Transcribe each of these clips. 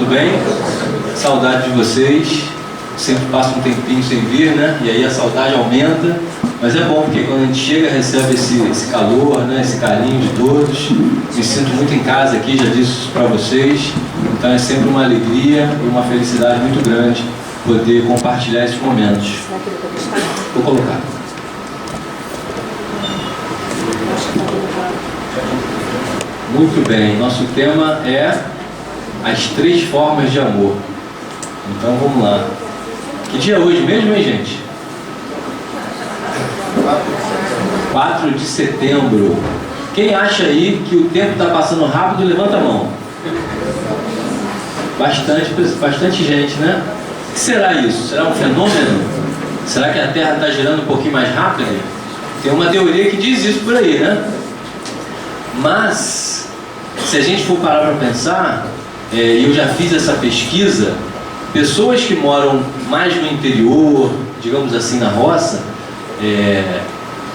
tudo bem? Saudade de vocês. Sempre passa um tempinho sem vir, né? E aí a saudade aumenta. Mas é bom, porque quando a gente chega, recebe esse calor, né? Esse carinho de todos. Me sinto muito em casa aqui, já disse isso para vocês. Então é sempre uma alegria e uma felicidade muito grande poder compartilhar esses momentos. Vou colocar. Muito bem, nosso tema é as 3 formas de amor. Então vamos lá. Que dia é hoje mesmo, hein, gente? 4 de setembro. Quem acha aí que o tempo está passando rápido, levanta a mão. Bastante gente, né? O que será isso? Será um fenômeno? Será que a Terra está girando um pouquinho mais rápido? Tem uma teoria que diz isso por aí, né? Mas, se a gente for parar para pensar, e eu já fiz essa pesquisa, pessoas que moram mais no interior, digamos assim, na roça,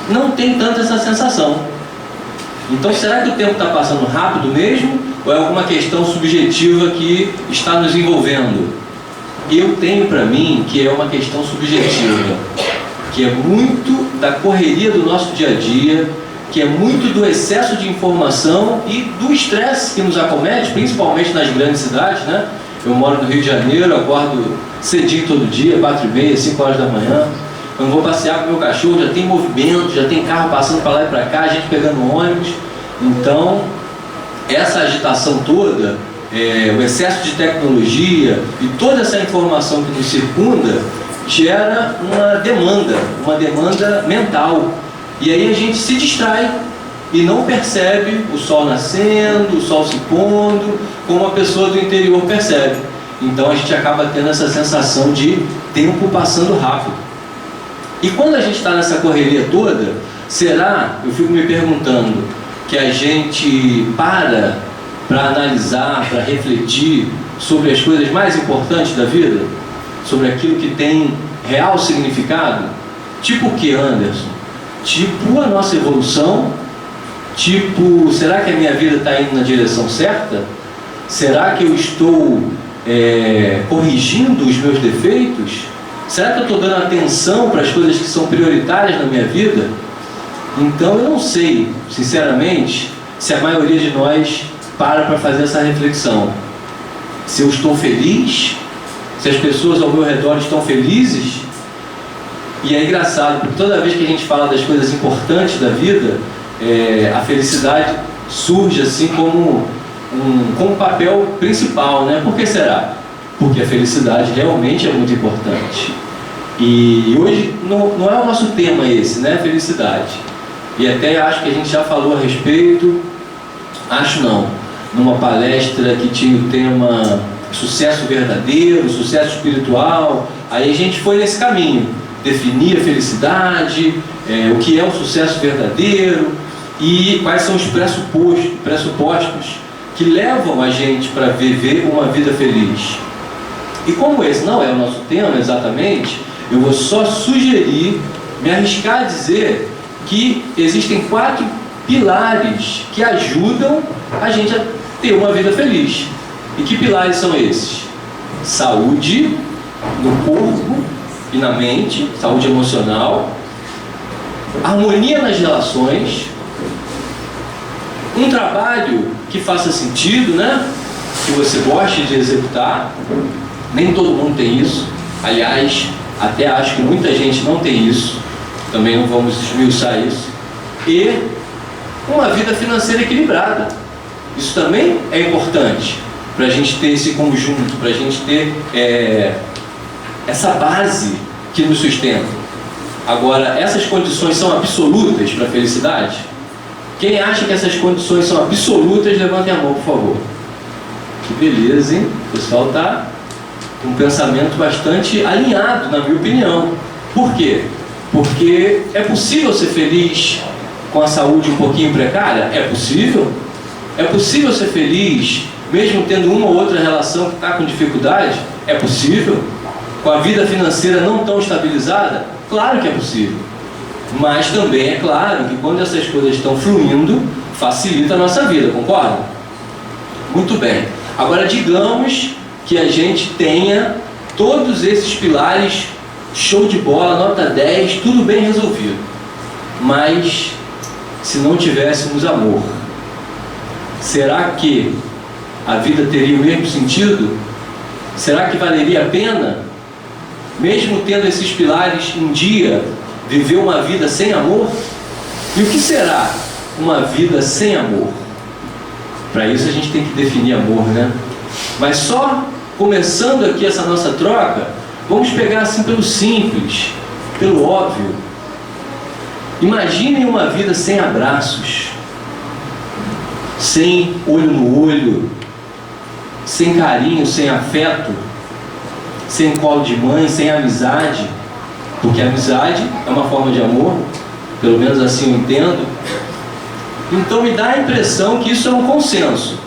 não tem tanto essa sensação. Então, será que o tempo está passando rápido mesmo? Ou é alguma questão subjetiva que está nos envolvendo? Eu tenho para mim que é uma questão subjetiva, que é muito da correria do nosso dia a dia, que é muito do excesso de informação e do estresse que nos acomete, principalmente nas grandes cidades, né? Eu moro no Rio de Janeiro, acordo cedinho todo dia, 4h30, 5 horas da manhã. Quando vou passear com o meu cachorro, já tem movimento, já tem carro passando para lá e para cá, a gente pegando ônibus. Então, essa agitação toda, o excesso de tecnologia e toda essa informação que nos circunda, gera uma demanda mental. E aí a gente se distrai e não percebe o sol nascendo, o sol se pondo, como a pessoa do interior percebe. Então a gente acaba tendo essa sensação de tempo passando rápido. E quando a gente está nessa correria toda, será, eu fico me perguntando, que a gente para analisar, para refletir sobre as coisas mais importantes da vida? Sobre aquilo que tem real significado? Tipo o que, Anderson? Tipo a nossa evolução? Tipo, será que a minha vida está indo na direção certa? Será que eu estou corrigindo os meus defeitos? Será que eu estou dando atenção para as coisas que são prioritárias na minha vida? Então eu não sei, sinceramente, se a maioria de nós para fazer essa reflexão. Se eu estou feliz? Se as pessoas ao meu redor estão felizes? E é engraçado, porque toda vez que a gente fala das coisas importantes da vida, a felicidade surge assim como um papel principal, né? Por que será? Porque a felicidade realmente é muito importante. E hoje não é o nosso tema esse, né? Felicidade. E até acho que a gente já falou a respeito, acho não, numa palestra que tinha o tema sucesso verdadeiro, sucesso espiritual, aí a gente foi nesse caminho. Definir a felicidade, o que é o sucesso verdadeiro e quais são os pressupostos que levam a gente para viver uma vida feliz. E como esse não é o nosso tema exatamente, eu vou só sugerir, me arriscar a dizer que existem 4 pilares que ajudam a gente a ter uma vida feliz. E que pilares são esses? Saúde no corpo e na mente, saúde emocional, harmonia nas relações, um trabalho que faça sentido, né? Que você goste de executar. Nem todo mundo tem isso. Aliás, até acho que muita gente não tem isso. Também não vamos esmiuçar isso. E uma vida financeira equilibrada. Isso também é importante para a gente ter esse conjunto, para a gente ter essa base que nos sustenta. Agora, essas condições são absolutas para a felicidade? Quem acha que essas condições são absolutas, levante a mão, por favor. Que beleza, hein? O pessoal está com um pensamento bastante alinhado, na minha opinião. Por quê? Porque é possível ser feliz com a saúde um pouquinho precária? É possível. É possível ser feliz mesmo tendo uma ou outra relação que está com dificuldade? É possível. Com a vida financeira não tão estabilizada? Claro que é possível. Mas também é claro que quando essas coisas estão fluindo, facilita a nossa vida, concorda? Muito bem. Agora digamos que a gente tenha todos esses pilares, show de bola, nota 10, tudo bem resolvido. Mas, se não tivéssemos amor, será que a vida teria o mesmo sentido? Será que valeria a pena, mesmo tendo esses pilares, um dia viver uma vida sem amor? E o que será uma vida sem amor? Para isso a gente tem que definir amor, né? Mas só começando aqui essa nossa troca, vamos pegar assim pelo simples, pelo óbvio. Imaginem uma vida sem abraços, sem olho no olho, sem carinho, sem afeto, sem colo de mãe, sem amizade, porque a amizade é uma forma de amor, pelo menos assim eu entendo. Então me dá a impressão que isso é um consenso,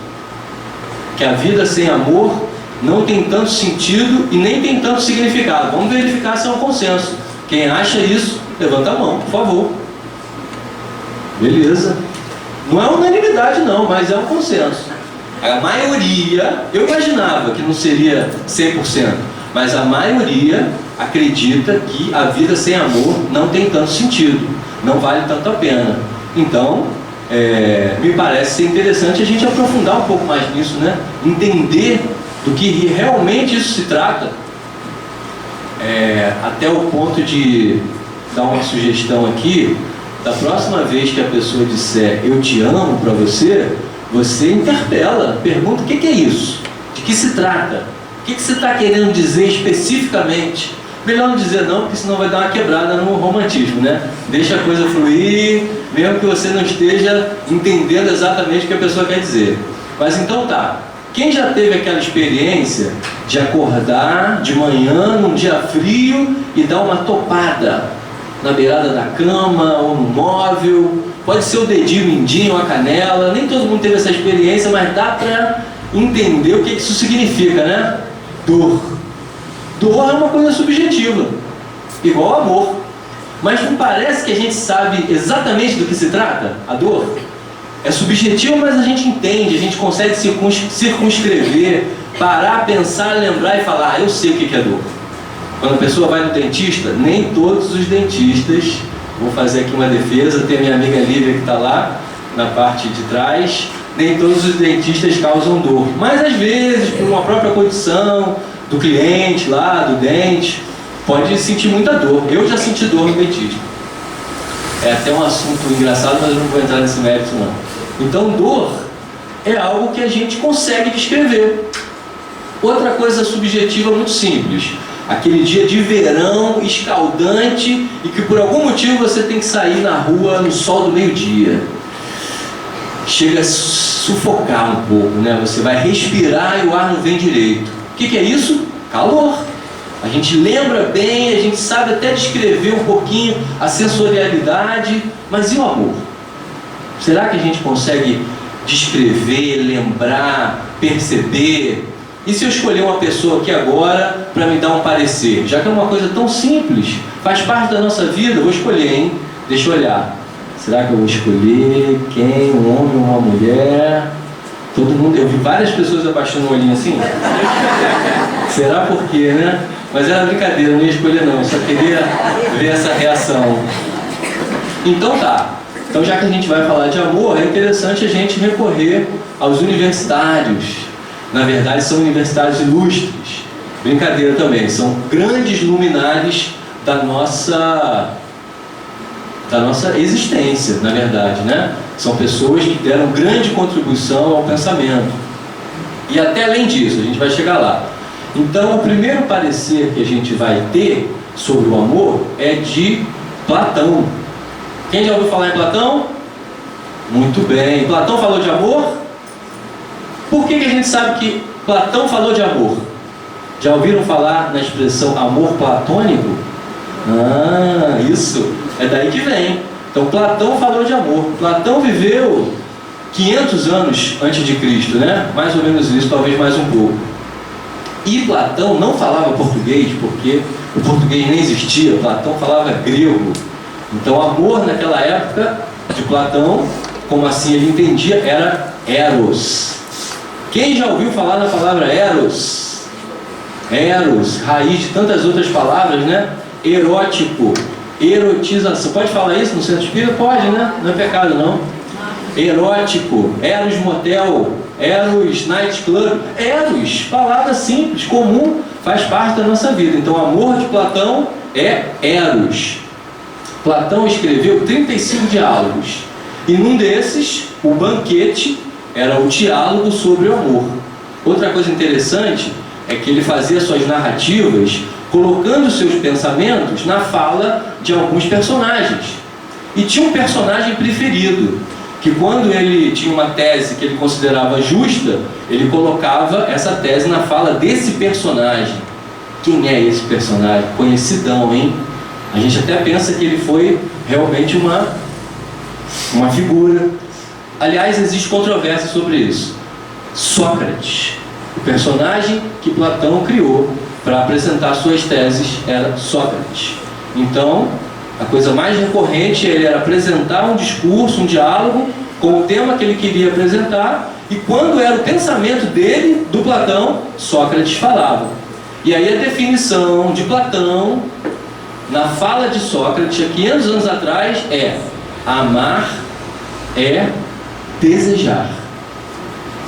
que a vida sem amor não tem tanto sentido e nem tem tanto significado. Vamos verificar se é um consenso. Quem acha isso, levanta a mão, por favor. Beleza. Não é unanimidade não, mas é um consenso. A maioria, eu imaginava que não seria 100%, mas a maioria acredita que a vida sem amor não tem tanto sentido, não vale tanto a pena. Então, me parece ser interessante a gente aprofundar um pouco mais nisso, né? Entender do que realmente isso se trata, até o ponto de dar uma sugestão aqui. Da próxima vez que a pessoa disser eu te amo para você, você interpela, pergunta o que é isso, de que se trata, o que você está querendo dizer especificamente. Melhor não dizer não, porque senão vai dar uma quebrada no romantismo, né? Deixa a coisa fluir, mesmo que você não esteja entendendo exatamente o que a pessoa quer dizer. Mas então tá, quem já teve aquela experiência de acordar de manhã num dia frio e dar uma topada na beirada da cama ou no móvel? Pode ser o dedinho, o mindinho, a canela. Nem todo mundo teve essa experiência, mas dá para entender o que isso significa, né? Dor. Dor é uma coisa subjetiva, igual amor. Mas não parece que a gente sabe exatamente do que se trata? A dor é subjetiva, mas a gente entende, a gente consegue circunscrever, parar, pensar, lembrar e falar, eu sei o que é dor. Quando a pessoa vai no dentista, nem todos os dentistas, vou fazer aqui uma defesa, tem a minha amiga Lívia que está lá na parte de trás, nem todos os dentistas causam dor, mas às vezes por uma própria condição do cliente lá, do dente, pode sentir muita dor. Eu já senti dor no dentista. É até um assunto engraçado, mas eu não vou entrar nesse mérito não. Então dor é algo que a gente consegue descrever. Outra coisa subjetiva muito simples, aquele dia de verão escaldante e que por algum motivo você tem que sair na rua no sol do meio-dia. Chega a sufocar um pouco, né? Você vai respirar e o ar não vem direito. O que é isso? Calor. A gente lembra bem, a gente sabe até descrever um pouquinho a sensorialidade, mas e o amor? Será que a gente consegue descrever, lembrar, perceber? E se eu escolher uma pessoa aqui agora para me dar um parecer? Já que é uma coisa tão simples, faz parte da nossa vida, eu vou escolher, hein? Deixa eu olhar. Será que eu vou escolher quem? Um homem ou uma mulher? Todo mundo, eu vi várias pessoas abaixando o olhinho assim. Será por quê, né? Mas era brincadeira, eu não ia escolher não, eu só queria ver essa reação. Então tá. Então já que a gente vai falar de amor, é interessante a gente recorrer aos universitários. Na verdade são universitários ilustres. Brincadeira também, são grandes luminares da nossa existência, na verdade, né? São pessoas que deram grande contribuição ao pensamento. E até além disso, a gente vai chegar lá. Então, o primeiro parecer que a gente vai ter sobre o amor é de Platão. Quem já ouviu falar em Platão? Muito bem. Platão falou de amor? Por que a gente sabe que Platão falou de amor? Já ouviram falar na expressão amor platônico? Ah, isso. É daí que vem. Então Platão falou de amor. Platão viveu 500 anos antes de Cristo, né? Mais ou menos isso, talvez mais um pouco. E Platão não falava português, porque o português nem existia. Platão falava grego. Então amor naquela época de Platão, como assim ele entendia, era eros. Quem já ouviu falar na palavra eros? Eros, raiz de tantas outras palavras, né? Erótico, erotização. Pode falar isso no centro espírita? Pode, né? Não é pecado, não. Erótico, Eros motel, Eros night club. Eros, palavra simples, comum, faz parte da nossa vida. Então, o amor de Platão é Eros. Platão escreveu 35 diálogos. E num desses, o banquete era o diálogo sobre o amor. Outra coisa interessante é que ele fazia suas narrativas colocando seus pensamentos na fala de alguns personagens. E tinha um personagem preferido, que quando ele tinha uma tese que ele considerava justa, ele colocava essa tese na fala desse personagem. Quem é esse personagem? Conhecidão, hein? A gente até pensa que ele foi realmente uma figura. Aliás, existe controvérsia sobre isso. Sócrates, o personagem que Platão criou para apresentar suas teses, era Sócrates. Então, a coisa mais recorrente ele era apresentar um discurso, um diálogo com o tema que ele queria apresentar, e quando era o pensamento dele, do Platão, Sócrates falava. E aí a definição de Platão na fala de Sócrates há 500 anos atrás é: amar é desejar.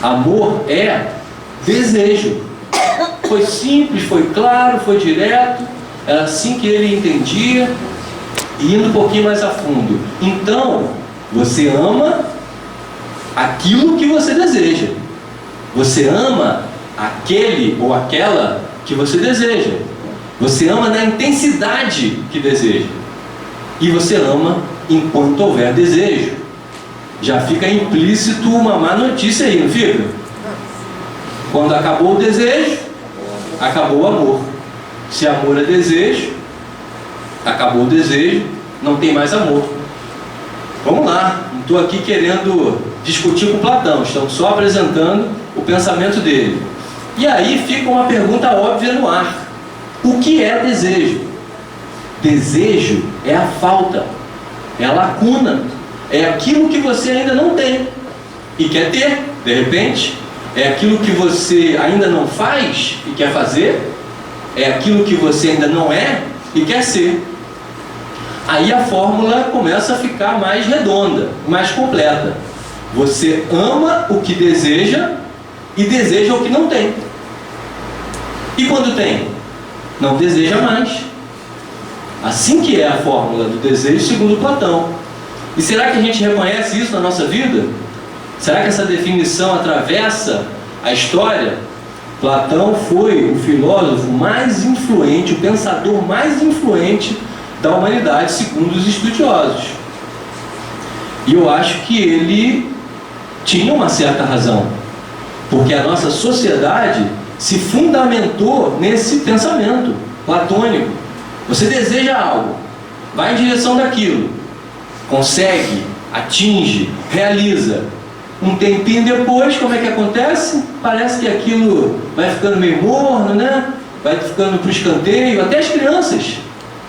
Amor é desejo. Foi simples, foi claro, foi direto, era assim que ele entendia. E indo um pouquinho mais a fundo, então você ama aquilo que você deseja. Você ama aquele ou aquela que você deseja. Você ama na intensidade que deseja. E você ama enquanto houver desejo. Já fica implícito uma má notícia aí, não fica? Quando acabou o desejo, acabou o amor. Se amor é desejo, acabou o desejo, não tem mais amor. Vamos lá, não estou aqui querendo discutir com Platão, estamos só apresentando o pensamento dele. E aí fica uma pergunta óbvia no ar: o que é desejo? Desejo é a falta, é a lacuna, é aquilo que você ainda não tem e quer ter, de repente. É aquilo que você ainda não faz e quer fazer, é aquilo que você ainda não é e quer ser. Aí a fórmula começa a ficar mais redonda, mais completa. Você ama o que deseja e deseja o que não tem. E quando tem? Não deseja mais. Assim que é a fórmula do desejo segundo Platão. E será que a gente reconhece isso na nossa vida? Será que essa definição atravessa a história? Platão foi o filósofo mais influente, o pensador mais influente da humanidade, segundo os estudiosos. E eu acho que ele tinha uma certa razão, porque a nossa sociedade se fundamentou nesse pensamento platônico. Você deseja algo, vai em direção daquilo, consegue, atinge, realiza. Um tempinho depois, como é que acontece? Parece que aquilo vai ficando meio morno, né? Vai ficando para o escanteio, até as crianças,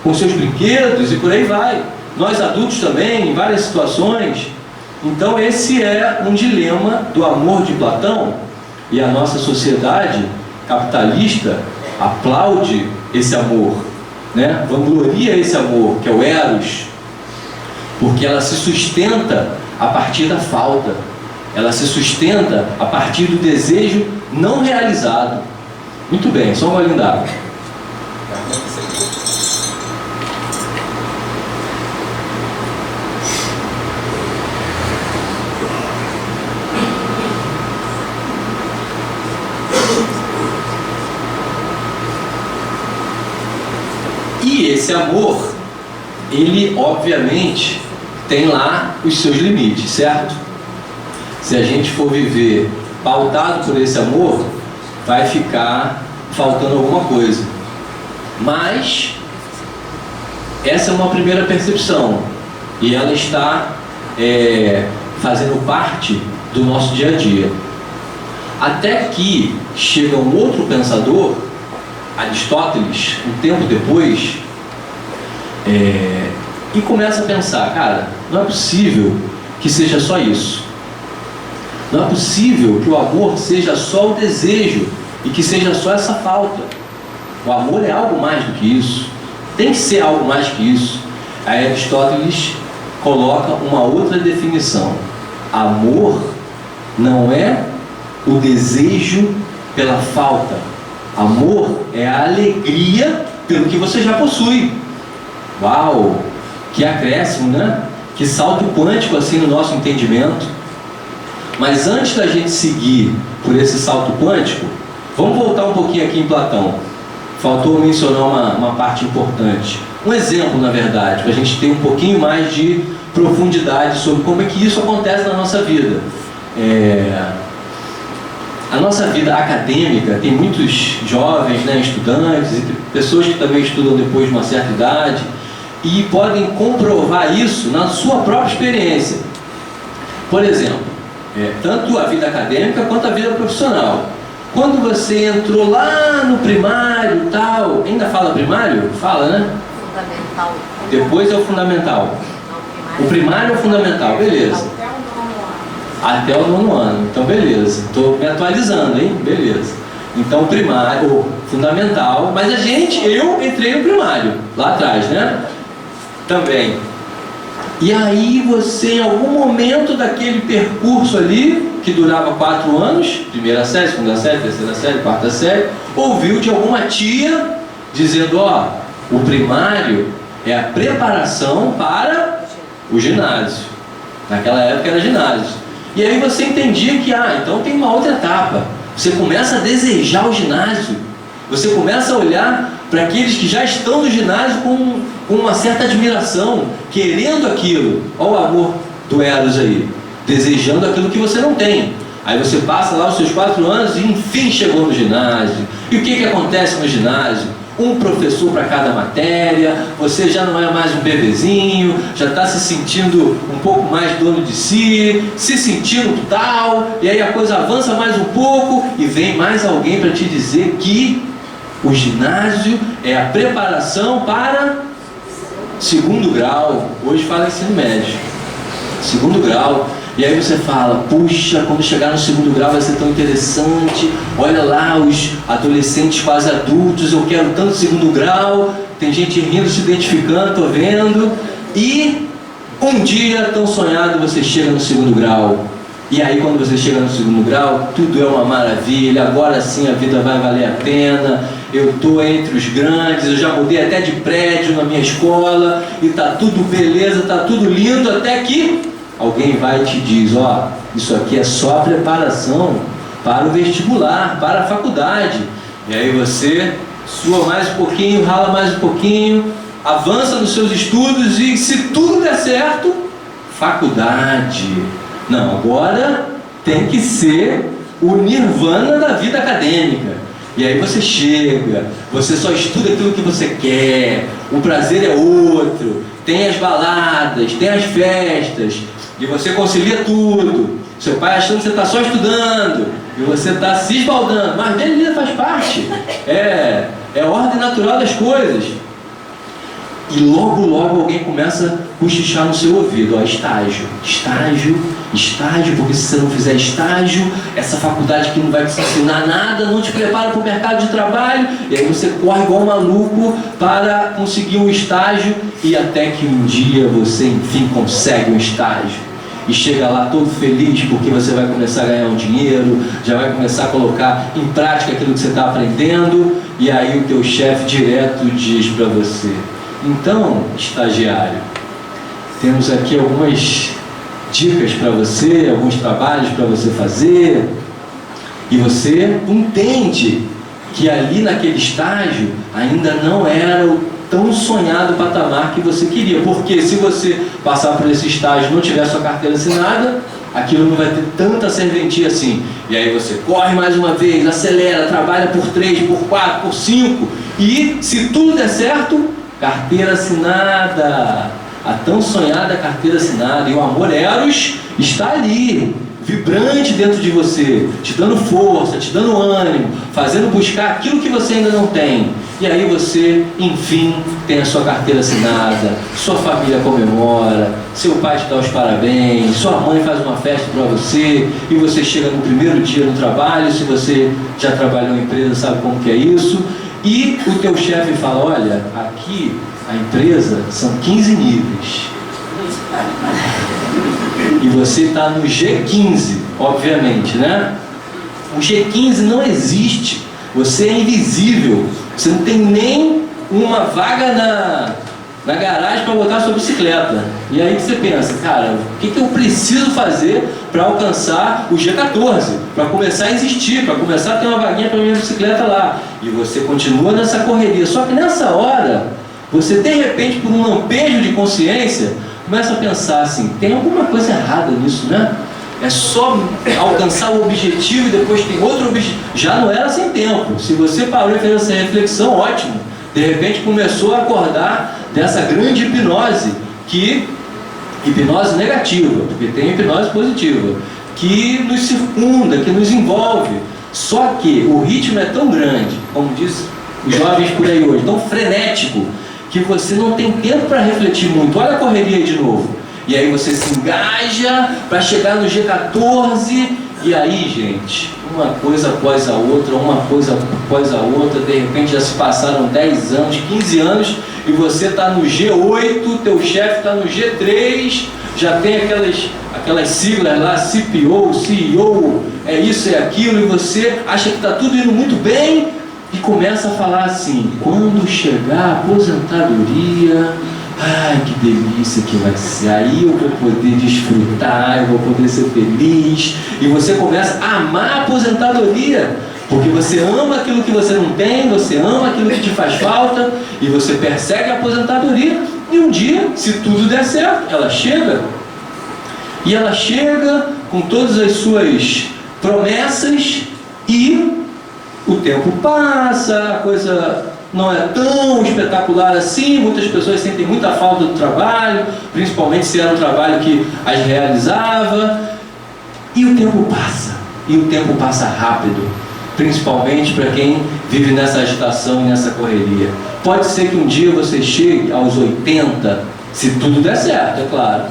com seus brinquedos e por aí vai. Nós adultos também, em várias situações. Então esse é um dilema do amor de Platão, e a nossa sociedade capitalista aplaude esse amor, né? Vangloria esse amor, que é o Eros, porque ela se sustenta a partir da falta, ela se sustenta a partir do desejo não realizado. Muito bem, só um golinho d'água. E esse amor, ele obviamente tem lá os seus limites, certo? Se a gente for viver pautado por esse amor, vai ficar faltando alguma coisa. Mas essa é uma primeira percepção, e ela está fazendo parte do nosso dia a dia. Até que chega um outro pensador, Aristóteles, um tempo depois, e começa a pensar: cara, não é possível que seja só isso. Não é possível que o amor seja só o desejo e que seja só essa falta. O amor é algo mais do que isso. Tem que ser algo mais que isso. Aí Aristóteles coloca uma outra definição. Amor não é o desejo pela falta. Amor é a alegria pelo que você já possui. Uau! Que acréscimo, né? Que salto quântico assim no nosso entendimento. Mas antes da gente seguir por esse salto quântico, vamos voltar um pouquinho aqui em Platão. Faltou mencionar uma parte importante. Um exemplo, na verdade, para a gente ter um pouquinho mais de profundidade sobre como é que isso acontece na nossa vida. A nossa vida acadêmica tem muitos jovens, né, estudantes e pessoas que também estudam depois de uma certa idade e podem comprovar isso na sua própria experiência. Por exemplo, tanto a vida acadêmica quanto a vida profissional. Quando você entrou lá no primário e tal, ainda fala primário? Fala, né? Fundamental. Depois é o fundamental. O primário é o fundamental, beleza. Até o nono ano, então beleza. Estou me atualizando, hein? Beleza. Então primário, fundamental, mas eu entrei no primário, lá atrás, né? Também. E aí você, em algum momento daquele percurso ali, que durava 4 anos, primeira série, segunda série, terceira série, quarta série, ouviu de alguma tia dizendo, o primário é a preparação para o ginásio. Naquela época era ginásio. E aí você entendia que, então tem uma outra etapa. Você começa a desejar o ginásio. Você começa a olhar para aqueles que já estão no ginásio com uma certa admiração, querendo aquilo. Olha o amor do Eros aí, desejando aquilo que você não tem. Aí você passa lá os seus 4 anos e enfim chegou no ginásio. E o que acontece no ginásio? Um professor para cada matéria, você já não é mais um bebezinho, já está se sentindo um pouco mais dono de si, se sentindo tal, e aí a coisa avança mais um pouco e vem mais alguém para te dizer que o ginásio é a preparação para segundo grau. Hoje fala ensino médio, segundo grau. E aí você fala, puxa, quando chegar no segundo grau vai ser tão interessante, olha lá os adolescentes quase adultos, eu quero tanto segundo grau, tem gente rindo, se identificando, tô vendo. E um dia tão sonhado você chega no segundo grau. E aí quando você chega no segundo grau, tudo é uma maravilha, agora sim a vida vai valer a pena, eu estou entre os grandes, eu já mudei até de prédio na minha escola, e tá tudo beleza, tá tudo lindo, até que alguém vai e te diz, isso aqui é só a preparação para o vestibular, para a faculdade. E aí você sua mais um pouquinho, rala mais um pouquinho, avança nos seus estudos e se tudo der certo, faculdade. Não, agora tem que ser o nirvana da vida acadêmica. E aí você chega, você só estuda aquilo que você quer, o prazer é outro, tem as baladas, tem as festas, e você concilia tudo. Seu pai achando que você está só estudando, e você está se esbaldando, mas dele faz parte, é a ordem natural das coisas. E logo alguém começa a cochichar no seu ouvido, estágio, porque se você não fizer estágio, essa faculdade que não vai te ensinar nada, não te prepara para o mercado de trabalho, e aí você corre igual um maluco para conseguir um estágio, e até que um dia você enfim consegue um estágio. E chega lá todo feliz porque você vai começar a ganhar um dinheiro, já vai começar a colocar em prática aquilo que você está aprendendo, e aí o teu chefe direto diz para você, então, estagiário, temos aqui algumas dicas para você, alguns trabalhos para você fazer, e você entende que ali naquele estágio ainda não era o tão sonhado patamar que você queria, porque se você passar por esse estágio e não tiver sua carteira assinada, aquilo não vai ter tanta serventia assim. E aí você corre mais uma vez, acelera, trabalha por 3, por 4, por 5, e se tudo der certo, carteira assinada, a tão sonhada carteira assinada, e o amor Eros está ali, vibrante dentro de você, te dando força, te dando ânimo, fazendo buscar aquilo que você ainda não tem. E aí você, enfim, tem a sua carteira assinada, sua família comemora, seu pai te dá os parabéns, sua mãe faz uma festa para você, e você chega no primeiro dia no trabalho, se você já trabalhou em empresa sabe como que é isso, e o teu chefe fala, olha, aqui a empresa são 15 níveis. E você está no G15, obviamente, né? O G15 não existe. Você é invisível. Você não tem nem uma vaga na garagem para botar a sua bicicleta. E aí você pensa, cara, o que eu preciso fazer para alcançar o G14? Para começar a existir, para começar a ter uma vaguinha para minha bicicleta lá. E você continua nessa correria. Só que nessa hora, você de repente, por um lampejo de consciência, começa a pensar assim, tem alguma coisa errada nisso, né? É só alcançar o objetivo e depois tem outro objetivo. Já não era sem tempo. Se você parou e fez essa reflexão, ótimo. De repente começou a acordar dessa grande hipnose, hipnose negativa, porque tem hipnose positiva, que nos circunda, que nos envolve. Só que o ritmo é tão grande, como diz os jovens por aí hoje, tão frenético, que você não tem tempo para refletir muito. Olha a correria aí de novo. E aí você se engaja para chegar no G14, e aí, gente, uma coisa após a outra, de repente já se passaram 10 anos, 15 anos, e você está no G8, teu chefe está no G3, já tem aquelas siglas lá, CPO, CEO, é isso, é aquilo, e você acha que está tudo indo muito bem, e começa a falar assim, quando chegar a aposentadoria, ai, que delícia que vai ser, aí eu vou poder desfrutar, eu vou poder ser feliz, e você começa a amar a aposentadoria, porque você ama aquilo que você não tem, você ama aquilo que te faz falta, e você persegue a aposentadoria, e um dia, se tudo der certo, ela chega, e ela chega com todas as suas promessas, e o tempo passa, a coisa não é tão espetacular assim, muitas pessoas sentem muita falta do trabalho, principalmente se era um trabalho que as realizava, e o tempo passa rápido, principalmente para quem vive nessa agitação e nessa correria. Pode ser que um dia você chegue aos 80, se tudo der certo, é claro,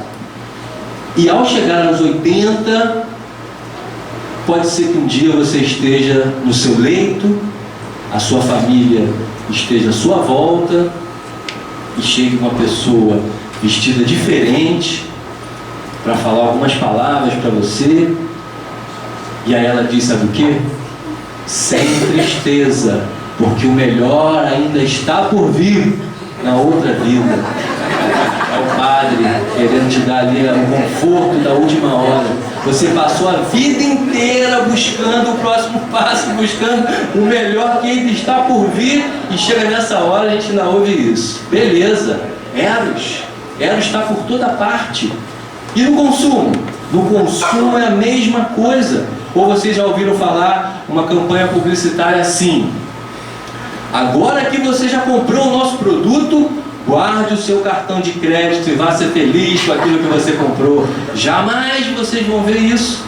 e ao chegar aos 80, pode ser que um dia você esteja no seu leito, a sua família esteja à sua volta, e chegue uma pessoa vestida diferente para falar algumas palavras para você, e aí ela diz, sabe o quê? Sem tristeza, porque o melhor ainda está por vir na outra vida. É o Padre querendo te dar ali o conforto da última hora. Você passou a vida inteira buscando o próximo passo, buscando o melhor que ainda está por vir, e chega nessa hora a gente ainda ouve isso. Beleza, Eros está por toda parte. E no consumo? No consumo é a mesma coisa. Ou vocês já ouviram falar uma campanha publicitária assim: agora que você já comprou o nosso produto, guarde o seu cartão de crédito e vá ser feliz com aquilo que você comprou. Jamais vocês vão ver isso.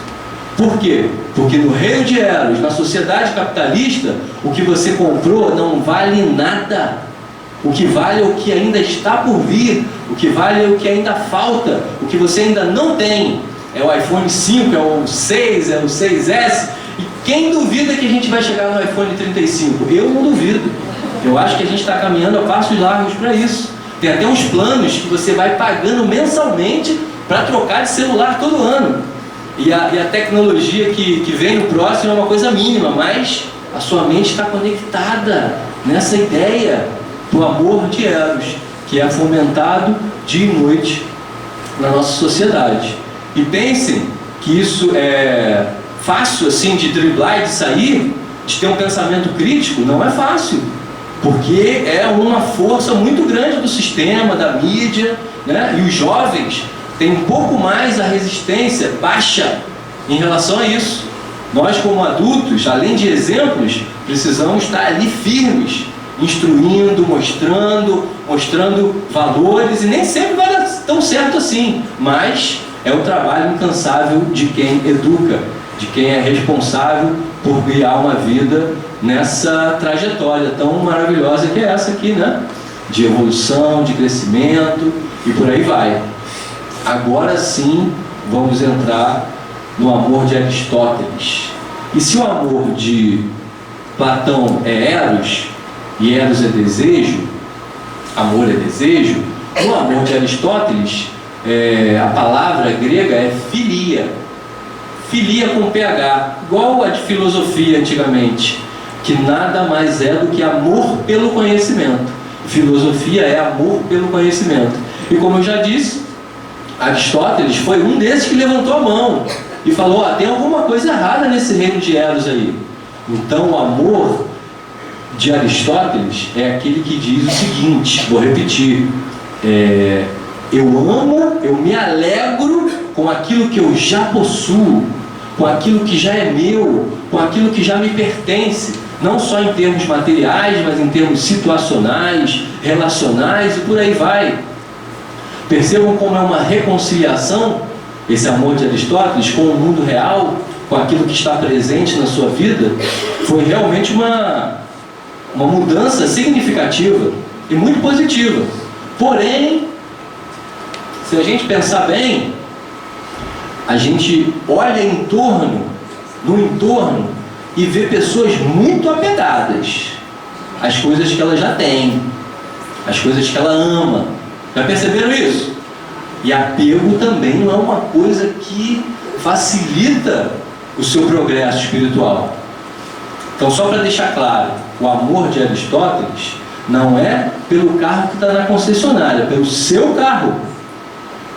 Por quê? Porque no reino de Eros, na sociedade capitalista, o que você comprou não vale nada. O que vale é o que ainda está por vir. O que vale é o que ainda falta. O que você ainda não tem. É o iPhone 5, é o 6, é o 6S. E quem duvida que a gente vai chegar no iPhone 35? Eu não duvido. Eu acho que a gente está caminhando a passos largos para isso. Tem até uns planos que você vai pagando mensalmente para trocar de celular todo ano. E a tecnologia que vem no próximo é uma coisa mínima, mas a sua mente está conectada nessa ideia do amor de Eros, que é fomentado dia e noite na nossa sociedade. E pensem que isso é fácil assim de driblar e de sair, de ter um pensamento crítico, não é fácil. Porque é uma força muito grande do sistema, da mídia, né? E os jovens têm um pouco mais a resistência baixa em relação a isso. Nós, como adultos, além de exemplos, precisamos estar ali firmes, instruindo, mostrando valores, e nem sempre vai dar tão certo assim, mas é o trabalho incansável de quem educa, de quem é responsável por guiar uma vida nessa trajetória tão maravilhosa que é essa aqui, né? De evolução, de crescimento e por aí vai. Agora sim, vamos entrar no amor de Aristóteles. E se o amor de Platão é Eros, e Eros é desejo, amor é desejo, no amor de Aristóteles, a palavra grega é filia. Filia com PH, igual a de filosofia antigamente, que nada mais é do que amor pelo conhecimento. Filosofia é amor pelo conhecimento. E como eu já disse, Aristóteles foi um desses que levantou a mão e falou: tem alguma coisa errada nesse reino de Eros aí. Então o amor de Aristóteles é aquele que diz o seguinte, vou repetir, eu amo, eu me alegro com aquilo que eu já possuo, com aquilo que já é meu, com aquilo que já me pertence, não só em termos materiais, mas em termos situacionais, relacionais e por aí vai. Percebam como é uma reconciliação, esse amor de Aristóteles, com o mundo real, com aquilo que está presente na sua vida. Foi realmente uma mudança significativa e muito positiva. Porém, se a gente pensar bem, a gente olha no entorno e vê pessoas muito apegadas às coisas que ela já tem, às coisas que ela ama. Já perceberam isso? E apego também não é uma coisa que facilita o seu progresso espiritual. Então, só para deixar claro, o amor de Aristóteles não é pelo carro que está na concessionária, é pelo seu carro.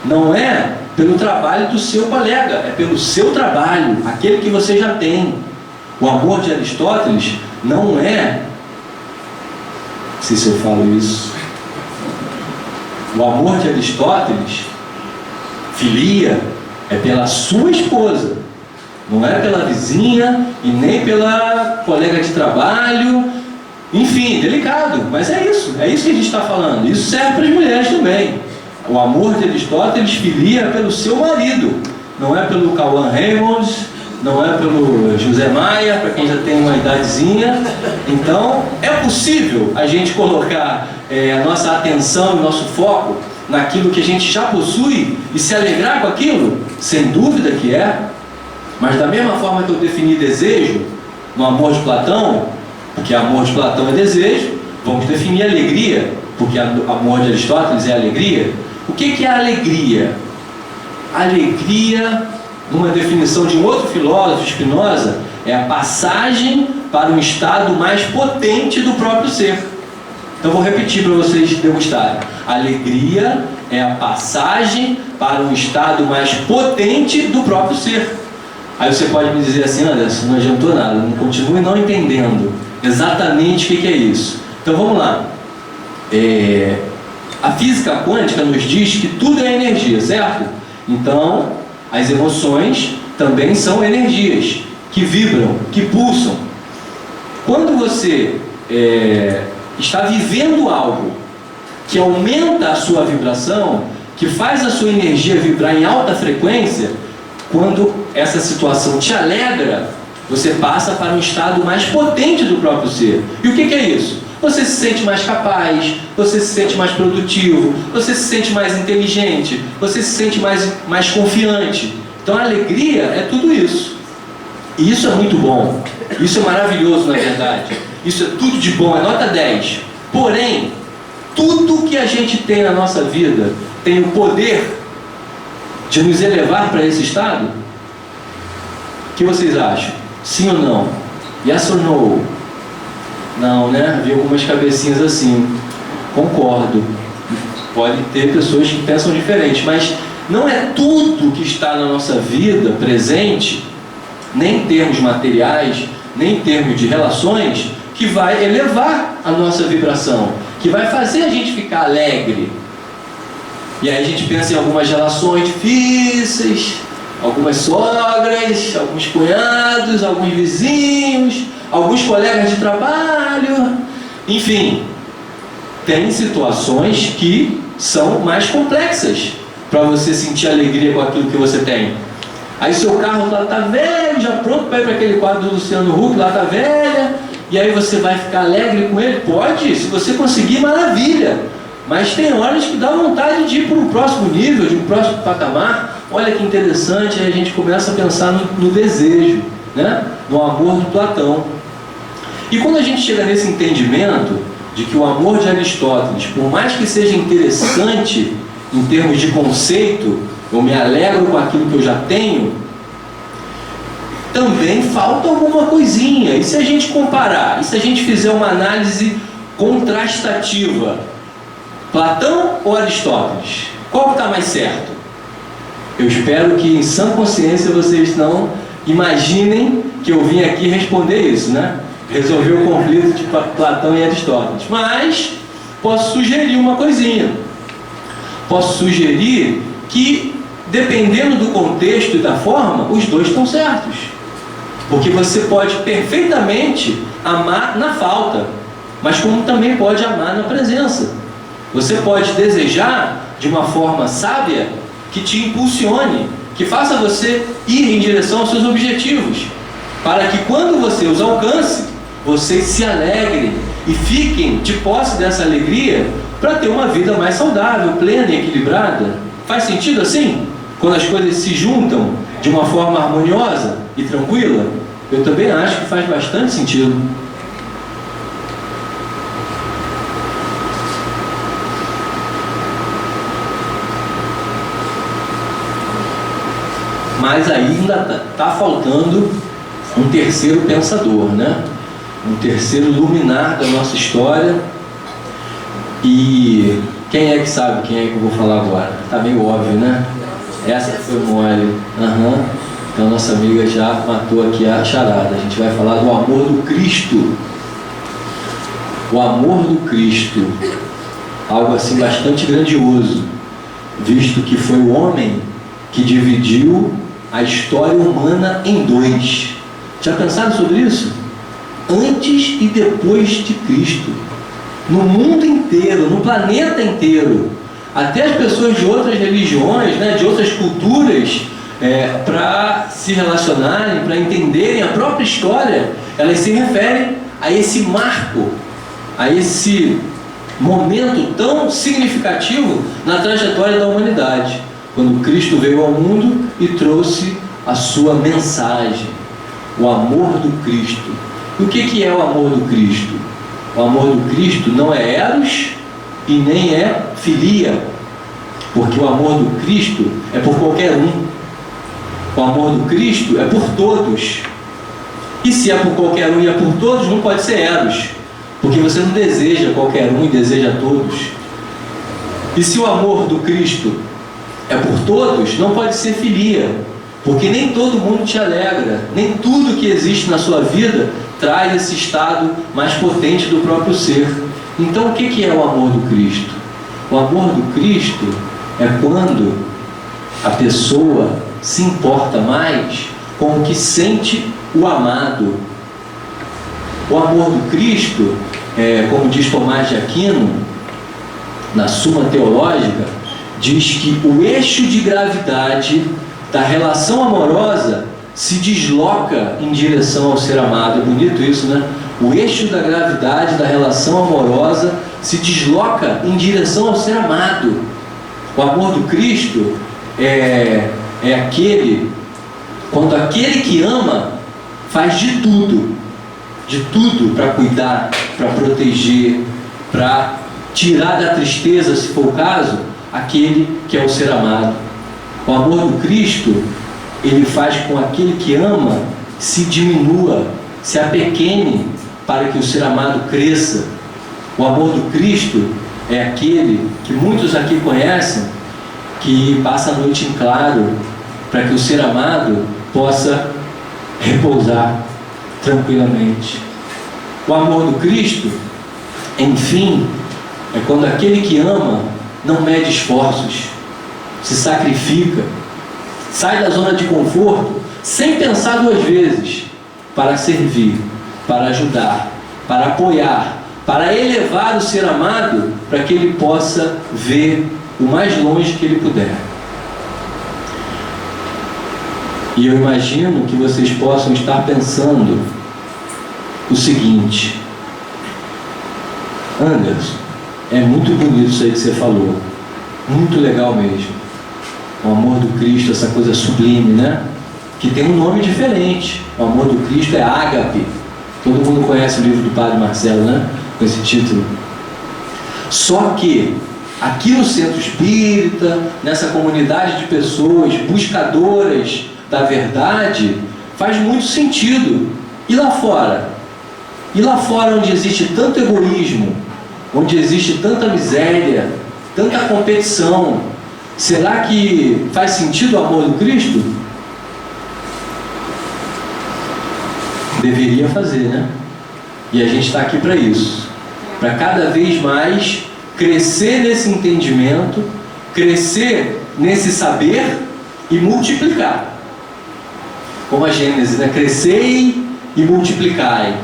Não é pelo trabalho do seu colega, é pelo seu trabalho, aquele que você já tem. O amor de Aristóteles não é, não sei se eu falo isso, o amor de Aristóteles, filia, é pela sua esposa, não é pela vizinha e nem pela colega de trabalho, enfim, delicado, mas é isso que a gente está falando. Isso serve para as mulheres também. O amor de Aristóteles, filia, é pelo seu marido, não é pelo Cauã Raymond, não é pelo José Maia, para quem já tem uma idadezinha. Então, é possível a gente colocar a nossa atenção e nosso foco naquilo que a gente já possui e se alegrar com aquilo? Sem dúvida que é. Mas da mesma forma que eu defini desejo no amor de Platão, porque amor de Platão é desejo, vamos definir alegria, porque amor de Aristóteles é alegria. O que é alegria? Alegria, numa definição de um outro filósofo, Spinoza, é a passagem para um estado mais potente do próprio ser. Então vou repetir para vocês degustarem. Alegria é a passagem para um estado mais potente do próprio ser. Aí você pode me dizer assim: Anderson, não adiantou nada, não continue não entendendo exatamente o que é isso. Então vamos lá. A física quântica nos diz que tudo é energia, certo? Então, as emoções também são energias que vibram, que pulsam. Quando você está vivendo algo que aumenta a sua vibração, que faz a sua energia vibrar em alta frequência, quando essa situação te alegra, você passa para um estado mais potente do próprio ser. E o que é isso? Você se sente mais capaz, você se sente mais produtivo, você se sente mais inteligente, você se sente mais confiante. Então a alegria é tudo isso. E isso é muito bom. Isso é maravilhoso, na verdade. Isso é tudo de bom, é nota 10. Porém, tudo que a gente tem na nossa vida tem o poder de nos elevar para esse estado? O que vocês acham? Sim ou não? Yes or no? Não, né? Vi algumas cabecinhas assim. Concordo. Pode ter pessoas que pensam diferente, mas não é tudo que está na nossa vida presente, nem em termos materiais, nem em termos de relações, que vai elevar a nossa vibração, que vai fazer a gente ficar alegre. E aí a gente pensa em algumas relações difíceis, algumas sogras, alguns cunhados, alguns vizinhos, alguns colegas de trabalho, enfim, tem situações que são mais complexas para você sentir alegria com aquilo que você tem. Aí seu carro lá está velho, já pronto para ir para aquele quadro do Luciano Huck, lá está velha, e aí você vai ficar alegre com ele? Pode, se você conseguir, maravilha. Mas tem horas que dá vontade de ir para um próximo nível, de um próximo patamar. Olha que interessante, aí a gente começa a pensar no desejo, né? No amor de Platão. E quando a gente chega nesse entendimento de que o amor de Aristóteles, por mais que seja interessante em termos de conceito, eu me alegro com aquilo que eu já tenho, também falta alguma coisinha. E se a gente comparar, e se a gente fizer uma análise contrastativa, Platão ou Aristóteles? Qual que está mais certo? Eu espero que em sã consciência vocês não imaginem que eu vim aqui responder isso, né? Resolver o conflito de Platão e Aristóteles. Mas posso sugerir uma coisinha. Posso sugerir que, dependendo do contexto e da forma, os dois estão certos. Porque você pode perfeitamente amar na falta, mas como também pode amar na presença. Você pode desejar de uma forma sábia que te impulsione, que faça você ir em direção aos seus objetivos, para que quando você os alcance, vocês se alegrem e fiquem de posse dessa alegria para ter uma vida mais saudável, plena e equilibrada. Faz sentido assim? Quando as coisas se juntam de uma forma harmoniosa e tranquila? Eu também acho que faz bastante sentido. Mas ainda está faltando um terceiro pensador, né? Um terceiro luminar da nossa história. E quem é que sabe quem é que eu vou falar agora? Está meio óbvio, né? Essa foi mole. Então nossa amiga já matou aqui a charada. A gente vai falar do amor do Cristo. O amor do Cristo. Algo assim bastante grandioso, visto que foi o homem que dividiu a história humana em dois. Já pensaram sobre isso? Antes e depois de Cristo. No mundo inteiro, no planeta inteiro. Até as pessoas de outras religiões, né, de outras culturas, para se relacionarem, para entenderem a própria história, elas se referem a esse marco, a esse momento tão significativo na trajetória da humanidade, quando Cristo veio ao mundo e trouxe a sua mensagem, o amor do Cristo. E o que é o amor do Cristo? O amor do Cristo não é eros e nem é filia, porque o amor do Cristo é por qualquer um. O amor do Cristo é por todos. E se é por qualquer um e é por todos, não pode ser eros, porque você não deseja qualquer um e deseja todos. E se o amor do Cristo é por todos, não pode ser filia, porque nem todo mundo te alegra, nem tudo que existe na sua vida traz esse estado mais potente do próprio ser. Então o que é o amor do Cristo? O amor do Cristo é quando a pessoa se importa mais com o que sente o amado. O amor do Cristo, como diz Tomás de Aquino, na Suma Teológica, diz que o eixo de gravidade da relação amorosa se desloca em direção ao ser amado. É bonito isso, né? O eixo da gravidade da relação amorosa se desloca em direção ao ser amado. O amor do Cristo é aquele, quando aquele que ama faz de tudo para cuidar, para proteger, para tirar da tristeza, se for o caso, aquele que é o ser amado. O amor do Cristo, ele faz com aquele que ama se diminua, se apequene, para que o ser amado cresça. O amor do Cristo é aquele que muitos aqui conhecem, que passa a noite em claro, para que o ser amado possa repousar tranquilamente. O amor do Cristo, enfim, é quando aquele que ama não mede esforços, se sacrifica, sai da zona de conforto, sem pensar duas vezes, para servir, para ajudar, para apoiar, para elevar o ser amado, para que ele possa ver o mais longe que ele puder. E eu imagino que vocês possam estar pensando o seguinte: Anderson, é muito bonito isso aí que você falou, muito legal mesmo. O amor do Cristo, essa coisa sublime, né? Que tem um nome diferente. O amor do Cristo é ágape. Todo mundo conhece o livro do Padre Marcelo, né? Com esse título. Só que aqui no Centro Espírita, nessa comunidade de pessoas buscadoras da verdade, faz muito sentido. E lá fora? E lá fora, onde existe tanto egoísmo, onde existe tanta miséria, tanta competição, será que faz sentido o amor do Cristo? Deveria fazer, né? E a gente está aqui para isso, para cada vez mais crescer nesse entendimento, crescer nesse saber e multiplicar. Como a Gênesis, né? Crescei e multiplicai.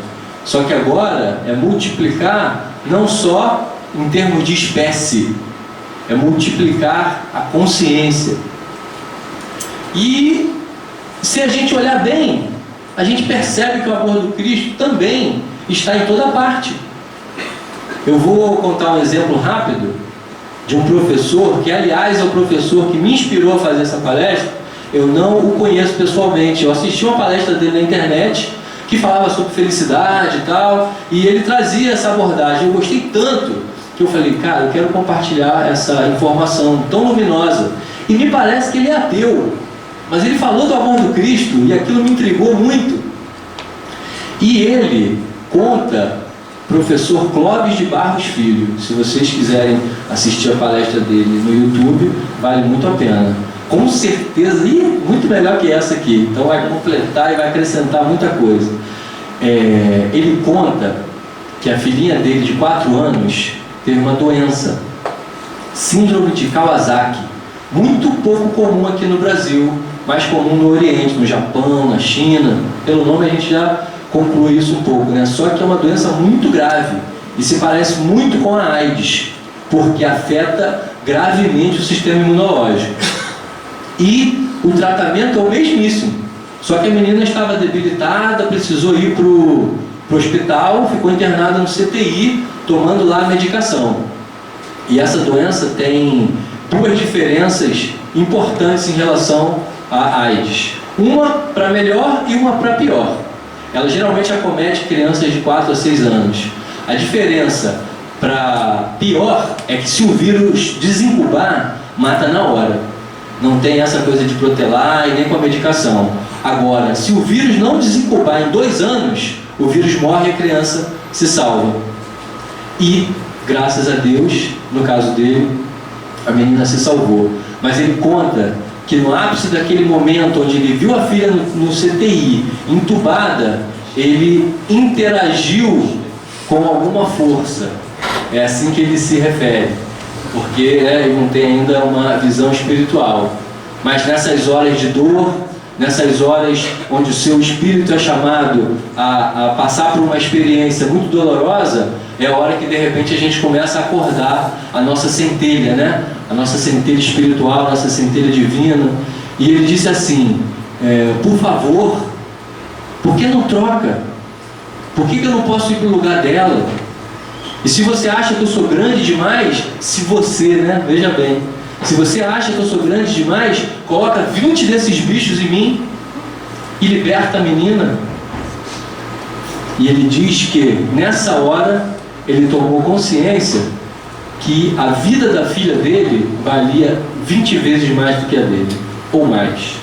Só que agora é multiplicar não só em termos de espécie, é multiplicar a consciência. E se a gente olhar bem, a gente percebe que o amor do Cristo também está em toda parte. Eu vou contar um exemplo rápido de um professor, que aliás é o professor que me inspirou a fazer essa palestra. Eu não o conheço pessoalmente, eu assisti uma palestra dele na internet, que falava sobre felicidade e tal, e ele trazia essa abordagem. Eu gostei tanto, que eu falei, cara, eu quero compartilhar essa informação tão luminosa. E me parece que ele é ateu, mas ele falou do amor do Cristo, e aquilo me intrigou muito. E ele conta, professor Clóvis de Barros Filho, se vocês quiserem assistir a palestra dele no YouTube, vale muito a pena. Com certeza, e muito melhor que essa aqui, então vai completar e vai acrescentar muita coisa. Ele conta que a filhinha dele de 4 anos teve uma doença, síndrome de Kawasaki, muito pouco comum aqui no Brasil, mais comum no Oriente, no Japão, na China. Pelo nome a gente já conclui isso um pouco, né? Só que é uma doença muito grave e se parece muito com a AIDS, porque afeta gravemente o sistema imunológico. E o tratamento é o mesmíssimo, só que a menina estava debilitada, precisou ir para o hospital, ficou internada no CTI, tomando lá a medicação. E essa doença tem 2 diferenças importantes em relação à AIDS. Uma para melhor e uma para pior. Ela geralmente acomete crianças de 4 a 6 anos. A diferença para pior é que se o vírus desincubar, mata na hora. Não tem essa coisa de protelar e nem com a medicação. Agora, se o vírus não desincubar em 2 anos, o vírus morre e a criança se salva. E, graças a Deus, no caso dele, a menina se salvou. Mas ele conta que no ápice daquele momento onde ele viu a filha no CTI, entubada, ele interagiu com alguma força. É assim que ele se refere, porque ele não tem ainda uma visão espiritual. Mas nessas horas de dor, nessas horas onde o seu espírito é chamado a passar por uma experiência muito dolorosa, é a hora que de repente a gente começa a acordar a nossa centelha, né? A nossa centelha espiritual, a nossa centelha divina. E ele disse assim, por favor, por que não troca? Por que eu não posso ir para o lugar dela? E se você acha que eu sou grande demais, se você, né? Veja bem, se você acha que eu sou grande demais, coloca 20 desses bichos em mim e liberta a menina. E ele diz que nessa hora ele tomou consciência que a vida da filha dele valia 20 vezes mais do que a dele, ou mais.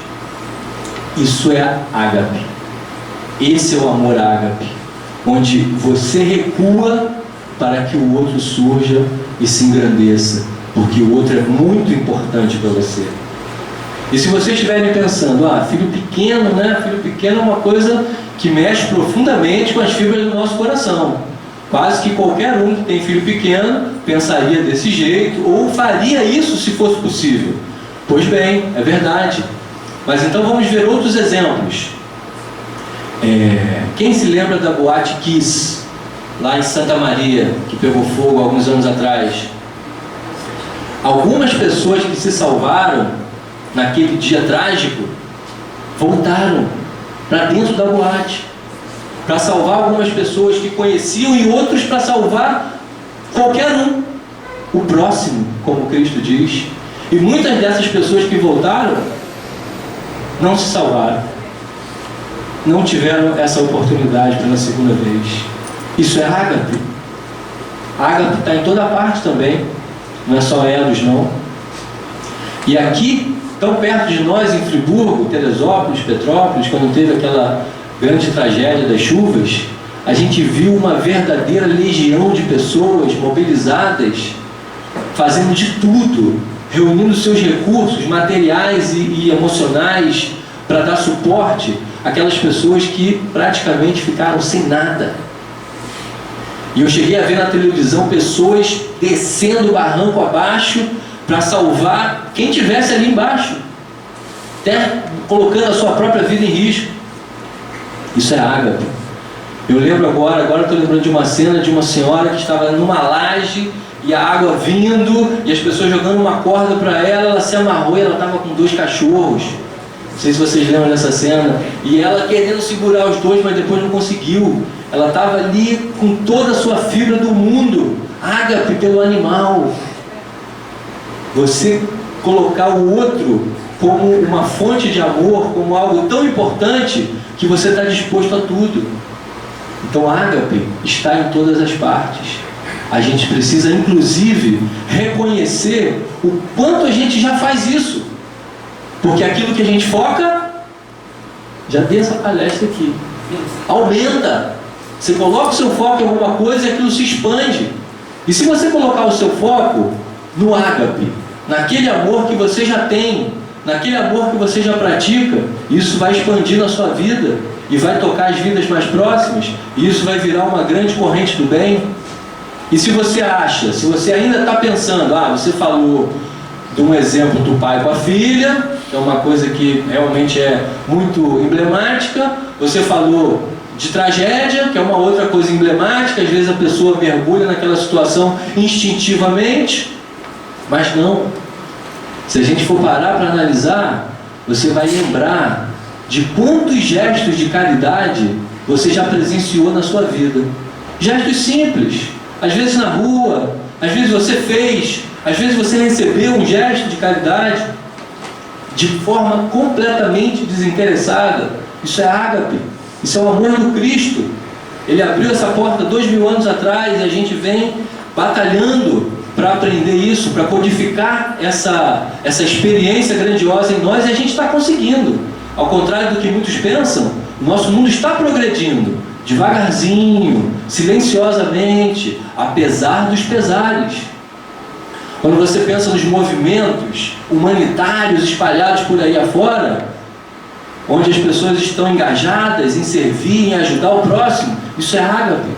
Isso é ágape. Esse é o amor ágape, onde você recua para que o outro surja e se engrandeça, porque o outro é muito importante para você. E se vocês estiverem pensando, filho pequeno, né? Filho pequeno é uma coisa que mexe profundamente com as fibras do nosso coração. Quase que qualquer um que tem filho pequeno pensaria desse jeito, ou faria isso se fosse possível. Pois bem, é verdade. Mas então vamos ver outros exemplos. Quem se lembra da Boate Kiss, lá em Santa Maria, que pegou fogo alguns anos atrás? Algumas pessoas que se salvaram naquele dia trágico voltaram para dentro da boate, para salvar algumas pessoas que conheciam e outros para salvar qualquer um, o próximo, como Cristo diz. E muitas dessas pessoas que voltaram não se salvaram. não tiveram essa oportunidade pela segunda vez. Isso é ágape. Ágape está em toda parte também, não é só Elos, não. E aqui, tão perto de nós, em Friburgo, Teresópolis, Petrópolis, quando teve aquela grande tragédia das chuvas, a gente viu uma verdadeira legião de pessoas mobilizadas, fazendo de tudo, reunindo seus recursos materiais e emocionais para dar suporte àquelas pessoas que praticamente ficaram sem nada. E eu cheguei a ver na televisão pessoas descendo o barranco abaixo para salvar quem tivesse ali embaixo, até colocando a sua própria vida em risco. Isso é ágape. Eu lembro agora estou lembrando de uma cena de uma senhora que estava numa laje e a água vindo e as pessoas jogando uma corda para ela, ela se amarrou e ela estava com 2 cachorros. Não sei se vocês lembram dessa cena. E ela querendo segurar os 2, mas depois não conseguiu. Ela estava ali com toda a sua fibra do mundo. Ágape pelo animal. Você colocar o outro como uma fonte de amor, como algo tão importante que você está disposto a tudo. Então, ágape está em todas as partes. A gente precisa, inclusive, reconhecer o quanto a gente já faz isso. Porque aquilo que a gente foca, já dei essa palestra aqui, aumenta. Você coloca o seu foco em alguma coisa e aquilo se expande. E se você colocar o seu foco no ágape, naquele amor que você já tem, naquele amor que você já pratica, isso vai expandir na sua vida e vai tocar as vidas mais próximas, e isso vai virar uma grande corrente do bem. E se você acha, se você ainda está pensando, você falou de um exemplo do pai com a filha, que é uma coisa que realmente é muito emblemática, você falou de tragédia, que é uma outra coisa emblemática, às vezes a pessoa mergulha naquela situação instintivamente, mas não. Se a gente for parar para analisar, você vai lembrar de quantos gestos de caridade você já presenciou na sua vida. Gestos simples, às vezes na rua, às vezes você fez, às vezes você recebeu um gesto de caridade de forma completamente desinteressada. Isso é ágape, isso é o amor do Cristo. Ele abriu essa porta 2000 anos atrás e a gente vem batalhando para aprender isso, para codificar essa experiência grandiosa em nós, e a gente está conseguindo. Ao contrário do que muitos pensam, o nosso mundo está progredindo, devagarzinho, silenciosamente, apesar dos pesares. Quando você pensa nos movimentos humanitários espalhados por aí afora, onde as pessoas estão engajadas em servir, em ajudar o próximo, isso é ágape.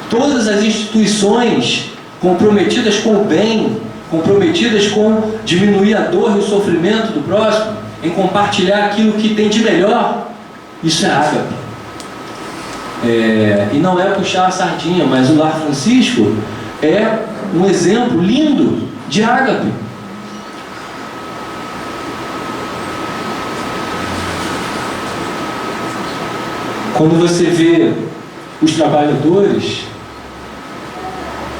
Todas as instituições comprometidas com o bem, comprometidas com diminuir a dor e o sofrimento do próximo, em compartilhar aquilo que tem de melhor, isso é ágape. E não é puxar a sardinha, mas o Lar Francisco é um exemplo lindo de ágape. Quando você vê os trabalhadores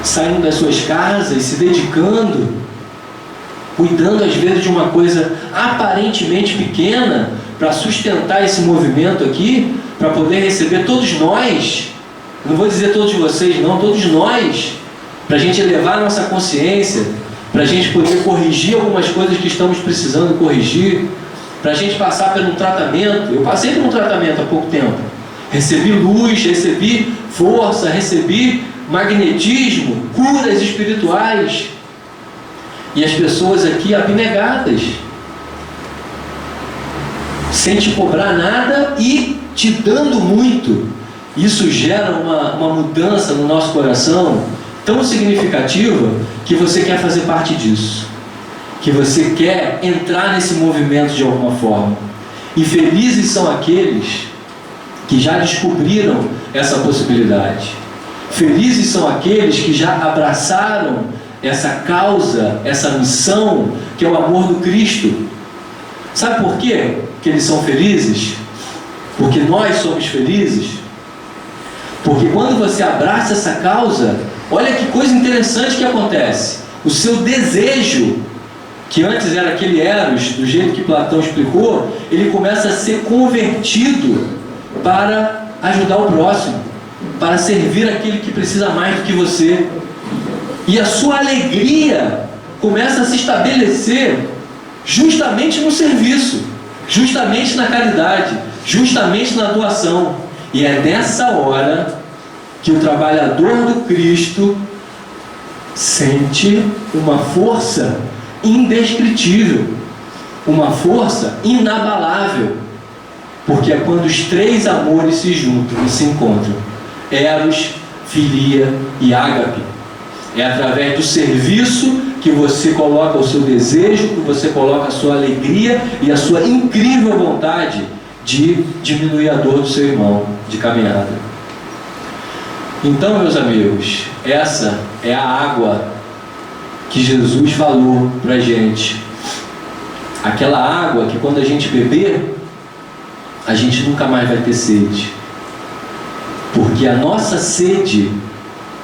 saindo das suas casas, se dedicando, cuidando às vezes de uma coisa aparentemente pequena para sustentar esse movimento aqui, para poder receber todos nós, não vou dizer todos vocês não, todos nós, para a gente elevar a nossa consciência, para a gente poder corrigir algumas coisas que estamos precisando corrigir, para a gente passar por um tratamento. Eu passei por um tratamento há pouco tempo, recebi luz, recebi força, recebi magnetismo, curas espirituais, e as pessoas aqui abnegadas, sem te cobrar nada e te dando muito. Isso gera uma mudança no nosso coração tão significativa que você quer fazer parte disso, que você quer entrar nesse movimento de alguma forma. E felizes são aqueles que já descobriram essa possibilidade. Felizes são aqueles que já abraçaram essa causa, essa missão, que é o amor do Cristo. Sabe por quê que eles são felizes? Porque nós somos felizes. Porque quando você abraça essa causa, olha que coisa interessante que acontece. O seu desejo que antes era aquele Eros, do jeito que Platão explicou, ele começa a ser convertido para ajudar o próximo, para servir aquele que precisa mais do que você. E a sua alegria começa a se estabelecer justamente no serviço, justamente na caridade, justamente na doação. E é nessa hora que o trabalhador do Cristo sente uma força indescritível, uma força inabalável, porque é quando os três amores se juntam e se encontram: Eros, Filia e Ágape. É através do serviço que você coloca o seu desejo, que você coloca a sua alegria e a sua incrível vontade de diminuir a dor do seu irmão de caminhada. Então, meus amigos, essa é a água que Jesus falou para a gente. Aquela água que quando a gente beber, a gente nunca mais vai ter sede. Porque a nossa sede,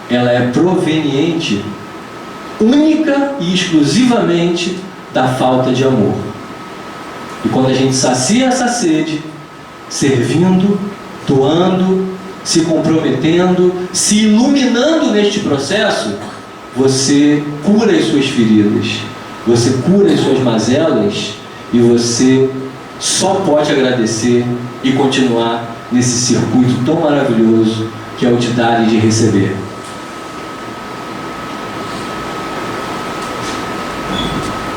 ela é proveniente única e exclusivamente da falta de amor. E quando a gente sacia essa sede, servindo, doando, se comprometendo, se iluminando neste processo, você cura as suas feridas, você cura as suas mazelas, e você só pode agradecer e continuar nesse circuito tão maravilhoso que é o de dar e de receber.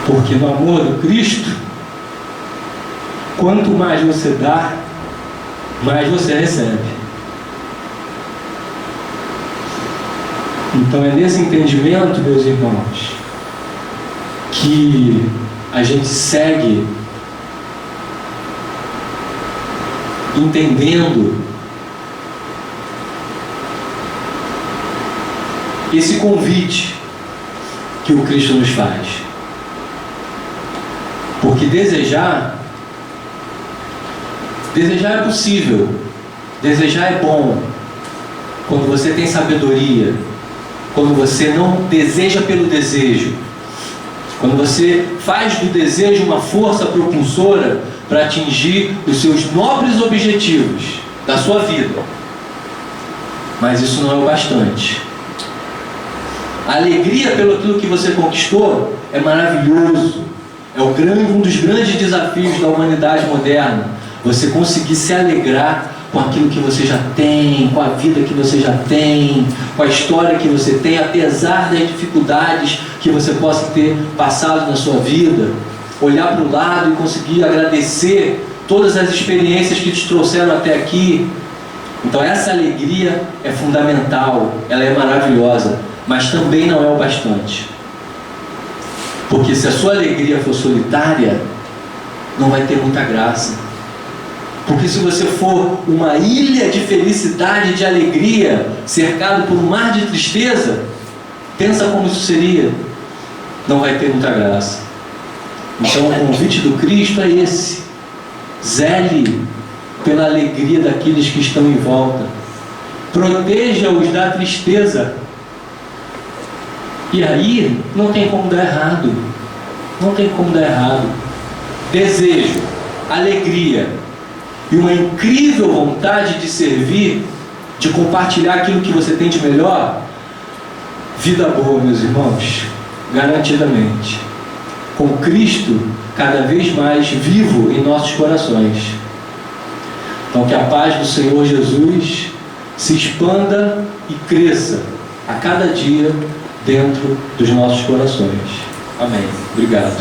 Porque no amor do Cristo, quanto mais você dá, mais você recebe. Então é nesse entendimento, meus irmãos, que a gente segue entendendo esse convite que o Cristo nos faz. Porque desejar é possível, desejar é bom, quando você tem sabedoria, quando você não deseja pelo desejo, quando você faz do desejo uma força propulsora para atingir os seus nobres objetivos da sua vida. Mas isso não é o bastante. A alegria pelo aquilo que você conquistou é maravilhoso. É um dos grandes desafios da humanidade moderna. Você conseguir se alegrar com aquilo que você já tem, com a vida que você já tem, com a história que você tem, apesar das dificuldades que você possa ter passado na sua vida. Olhar para o lado e conseguir agradecer todas as experiências que te trouxeram até aqui. Então essa alegria é fundamental, ela é maravilhosa, mas também não é o bastante. Porque se a sua alegria for solitária, não vai ter muita graça. Porque se você for uma ilha de felicidade, de alegria, cercado por um mar de tristeza, pensa como isso seria. Não vai ter muita graça. Então o convite do Cristo é esse: zele pela alegria daqueles que estão em volta, proteja-os da tristeza. E aí não tem como dar errado, não tem como dar errado. Desejo, alegria e uma incrível vontade de servir, de compartilhar aquilo que você tem de melhor, vida boa, meus irmãos, garantidamente, com Cristo cada vez mais vivo em nossos corações. Então que a paz do Senhor Jesus se expanda e cresça a cada dia dentro dos nossos corações. Amém. Obrigado.